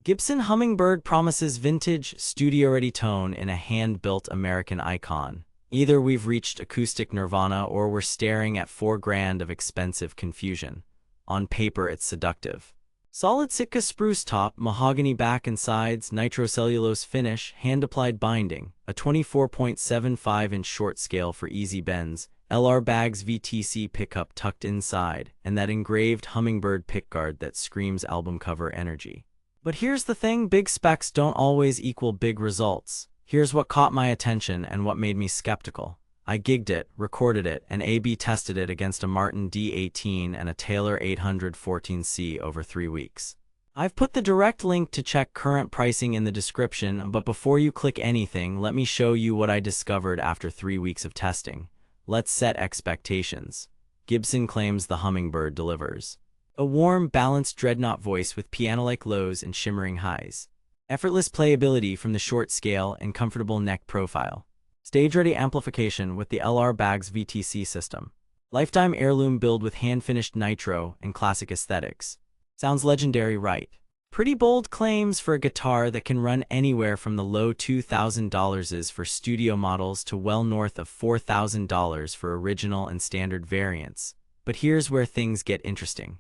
Gibson Hummingbird promises vintage, studio-ready tone in a hand-built American icon. Either we've reached acoustic nirvana or we're staring at $4,000 of expensive confusion. On paper, it's seductive. Solid Sitka spruce top, mahogany back and sides, nitrocellulose finish, hand-applied binding, a 24.75-inch short scale for easy bends, LR Bags VTC pickup tucked inside, and that engraved hummingbird pickguard that screams album cover energy. But here's the thing, big specs don't always equal big results. Here's what caught my attention and what made me skeptical. I gigged it, recorded it, and A/B tested it against a Martin D18 and a Taylor 814C over 3 weeks. I've put the direct link to check current pricing in the description, but before you click anything, let me show you what I discovered after 3 weeks of testing. Let's set expectations. Gibson claims the Hummingbird delivers. A warm, balanced dreadnought voice with piano-like lows and shimmering highs. Effortless playability from the short scale and comfortable neck profile. Stage-ready amplification with the LR Bags VTC system. Lifetime heirloom build with hand-finished nitro and classic aesthetics. Sounds legendary, right? Pretty bold claims for a guitar that can run anywhere from the low $2,000s for studio models to well north of $4,000 for original and standard variants. But here's where things get interesting.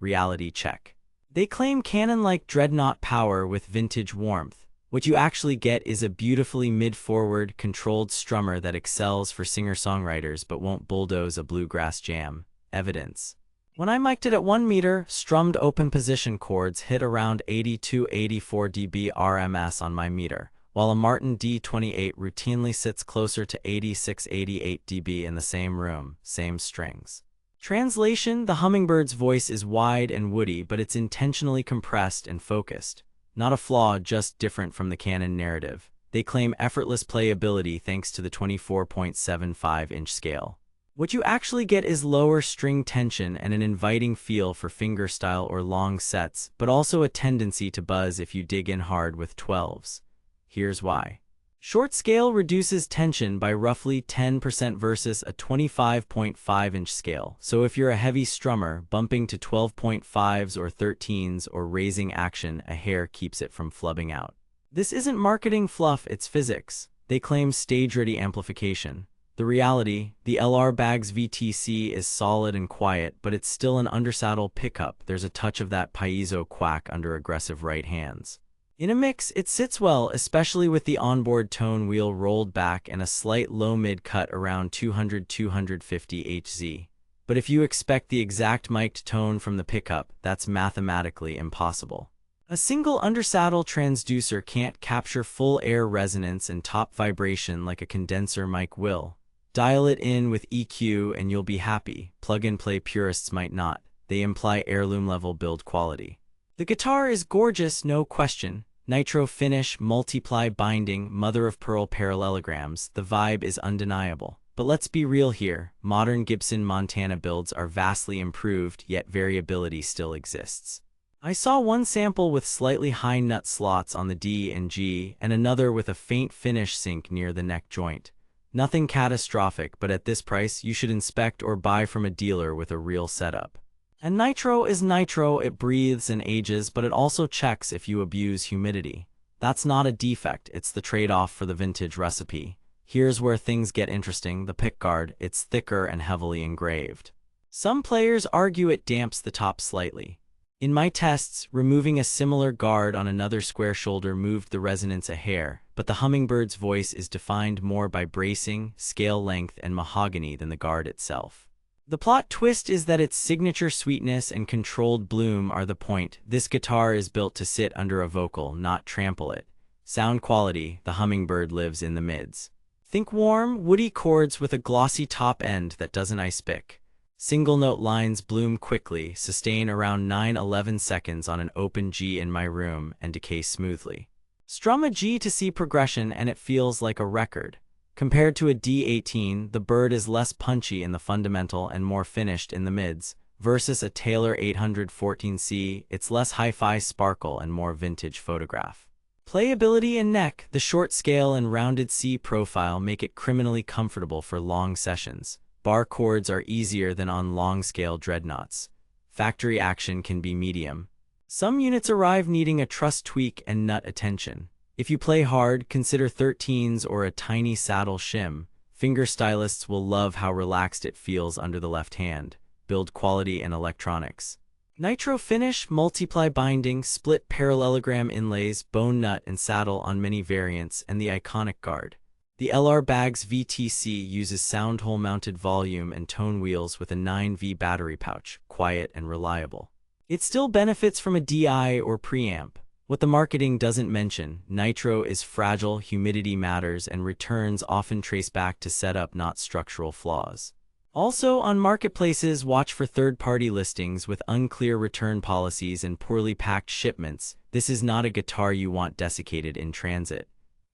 Reality check. They claim Canon-like dreadnought power with vintage warmth. What you actually get is a beautifully mid-forward, controlled strummer that excels for singer-songwriters but won't bulldoze a bluegrass jam. Evidence. When I mic'd it at 1 meter, strummed open position chords hit around 82-84 dB RMS on my meter, while a Martin D28 routinely sits closer to 86-88 dB in the same room, same strings. Translation: the Hummingbird's voice is wide and woody, but it's intentionally compressed and focused. Not a flaw, just different from the Canon narrative. They claim effortless playability thanks to the 24.75-inch scale. What you actually get is lower string tension and an inviting feel for fingerstyle or long sets, but also a tendency to buzz if you dig in hard with 12s. Here's why. Short scale reduces tension by roughly 10% versus a 25.5-inch scale, so if you're a heavy strummer, bumping to 12.5s or 13s or raising action a hair keeps it from flubbing out. This isn't marketing fluff, it's physics. They claim stage-ready amplification. The reality, the LR Bags VTC is solid and quiet, but it's still an undersaddle pickup. There's a touch of that piezo quack under aggressive right hands. In a mix, it sits well, especially with the onboard tone wheel rolled back and a slight low-mid cut around 200-250 Hz. But if you expect the exact mic'd tone from the pickup, that's mathematically impossible. A single undersaddle transducer can't capture full air resonance and top vibration like a condenser mic will. Dial it in with EQ and you'll be happy. Plug-and-play purists might not. They imply heirloom-level build quality. The guitar is gorgeous, no question. Nitro finish, multiply binding, mother-of-pearl parallelograms, the vibe is undeniable. But let's be real here, modern Gibson Montana builds are vastly improved, yet variability still exists. I saw one sample with slightly high nut slots on the D and G, and another with a faint finish sink near the neck joint. Nothing catastrophic, but at this price, you should inspect or buy from a dealer with a real setup. And nitro is nitro, it breathes and ages, but it also checks if you abuse humidity. That's not a defect, it's the trade-off for the vintage recipe. Here's where things get interesting, the pickguard, it's thicker and heavily engraved. Some players argue it damps the top slightly. In my tests, removing a similar guard on another square shoulder moved the resonance a hair, but the Hummingbird's voice is defined more by bracing, scale length, and mahogany than the guard itself. The plot twist is that its signature sweetness and controlled bloom are the point. This guitar is built to sit under a vocal, not trample it. Sound quality, the Hummingbird lives in the mids. Think warm, woody chords with a glossy top end that doesn't ice pick. Single note lines bloom quickly, sustain around 9-11 seconds on an open G in my room, and decay smoothly. Strum a G to C progression and it feels like a record. Compared to a D18, the Bird is less punchy in the fundamental and more finished in the mids. Versus a Taylor 814C, it's less hi-fi sparkle and more vintage photograph. Playability and neck, the short scale and rounded C profile make it criminally comfortable for long sessions. Bar chords are easier than on long-scale dreadnoughts. Factory action can be medium. Some units arrive needing a truss tweak and nut attention. If you play hard, consider 13s or a tiny saddle shim. Finger stylists will love how relaxed it feels under the left hand. Build quality and electronics. Nitro finish, multiply binding, split parallelogram inlays, bone nut and saddle on many variants, and the iconic guard. The LR Bags VTC uses sound hole mounted volume and tone wheels with a 9V battery pouch, quiet and reliable. It still benefits from a DI or preamp. What the marketing doesn't mention, Nitro is fragile, humidity matters, and returns often trace back to setup, not structural flaws. Also, on marketplaces, watch for third-party listings with unclear return policies and poorly packed shipments. This is not a guitar you want desiccated in transit.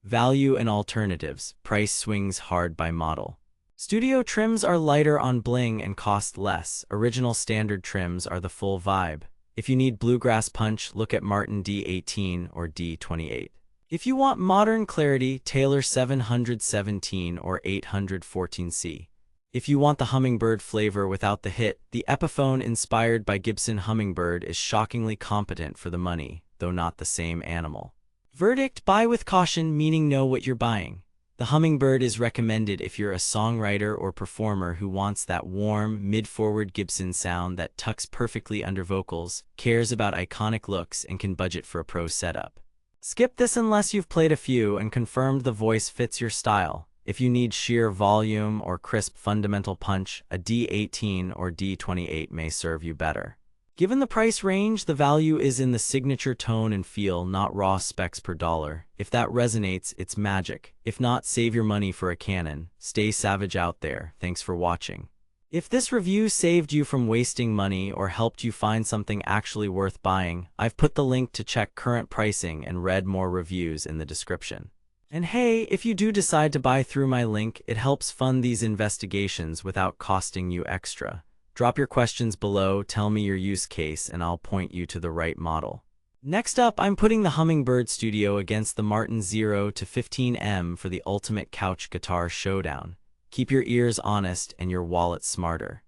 Value and alternatives. Price swings hard by model. Studio trims are lighter on bling and cost less. Original standard trims are the full vibe. If you need bluegrass punch, look at Martin D18 or D28. If you want modern clarity, Taylor 717 or 814C. If you want the Hummingbird flavor without the hit, the Epiphone inspired by Gibson Hummingbird is shockingly competent for the money, though not the same animal. Verdict: buy with caution, meaning know what you're buying. The Hummingbird is recommended if you're a songwriter or performer who wants that warm, mid-forward Gibson sound that tucks perfectly under vocals, cares about iconic looks, and can budget for a pro setup. Skip this unless you've played a few and confirmed the voice fits your style. If you need sheer volume or crisp fundamental punch, a D18 or D28 may serve you better. Given the price range, the value is in the signature tone and feel, not raw specs per dollar. If that resonates, it's magic. If not, save your money for a Canon. Stay savage out there. Thanks for watching. If this review saved you from wasting money or helped you find something actually worth buying, I've put the link to check current pricing and read more reviews in the description. And hey, if you do decide to buy through my link, it helps fund these investigations without costing you extra. Drop your questions below, tell me your use case, and I'll point you to the right model. Next up, I'm putting the Hummingbird Studio against the Martin 0 to 15M for the ultimate couch guitar showdown. Keep your ears honest and your wallet smarter.